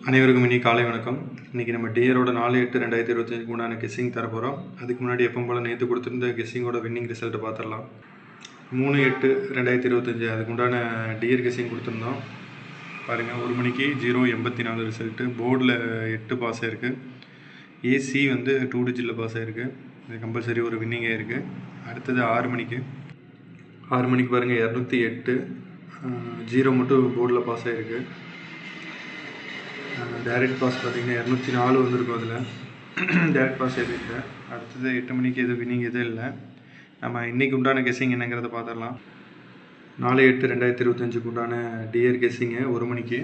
அனைவருக்கும் இனி காலை வணக்கம். இன்றைக்கி நம்ம டியரோட 4/8/2025 உண்டான கெஸ்ஸிங் தர போகிறோம். அதுக்கு முன்னாடி எப்போ போல் நேற்று கொடுத்துருந்த கெஸ்ஸிங்கோட வின்னிங் ரிசல்ட்டை பார்த்துடலாம். 3/8/2025 அதுக்கு உண்டான டியர் கெஸ்ஸிங் கொடுத்துருந்தோம். பாருங்கள், 1 மணிக்கு 0.84 ரிசல்ட்டு. போர்டில் 8 பாஸ் ஆகிருக்கு. ஏசி வந்து 2 டிஜிட்டில் பாஸ் ஆகிருக்கு. இது கம்பல்சரி ஒரு வின்னிங்கே இருக்குது. அடுத்தது 6 மணிக்கு பாருங்கள் 208 0 மட்டும் போர்டில் பாஸ் ஆகிருக்கு. டைரக்ட் பாஸ் பார்த்திங்கன்னா 204 வந்திருக்கும். அதில் டைரக்ட் பாஸ் எதுவும் இல்லை. அடுத்தது 8 மணிக்கு எதுவும் வின்னிங் எதுவும் இல்லை. நம்ம இன்றைக்கி உண்டான கெஸ்ஸிங் என்னங்கிறத பார்த்துடலாம். 4/8/2025 உண்டான டியர் கெஸ்ஸிங்கு 1 மணிக்கு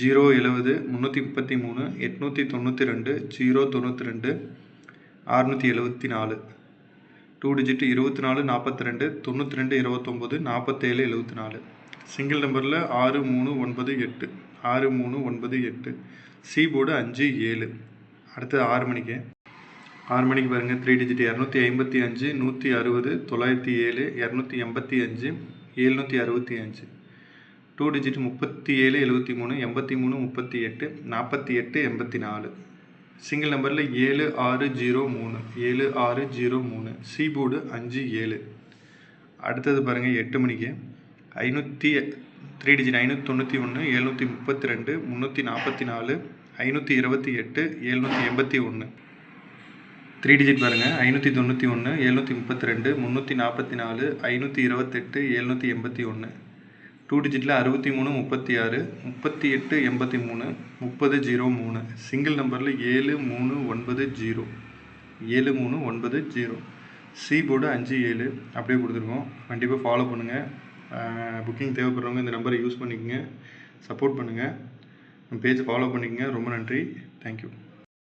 070 333 892 092 674 2 டிஜிட் 24 42 92 29 47 74. சிங்கிள் நம்பரில் 6398 6398. C board 57. அடுத்தது 6 மணிக்கு பாருங்கள் 3 டிஜிட் 255 160 907 285 765. 2 டிஜிட் 37 73 83 38 48 84. சிங்கிள் நம்பரில் 7603 7603. C board 57. அடுத்தது பாருங்கள் 8 மணிக்கு 3 டிஜிட் 591 732 344 528 781. 3 டிஜிட் பாருங்கள் 591 732 344 528 781. 2 டிஜிட்டில் 63 36 38 83 30 03. சிங்கிள் நம்பரில் 7390 7390. சி போர்டு 57 அப்படியே கொடுத்துருக்கோம். கண்டிப்பாக ஃபாலோ பண்ணுங்கள். புக்கிங் தேவைப்படுறவங்க இந்த நம்பரை யூஸ் பண்ணிக்கோங்க. சப்போர்ட் பண்ணுங்கள். நம்ம பேஜ் ஃபாலோ பண்ணிக்கோங்க. ரொம்ப நன்றி. தேங்க்யூ.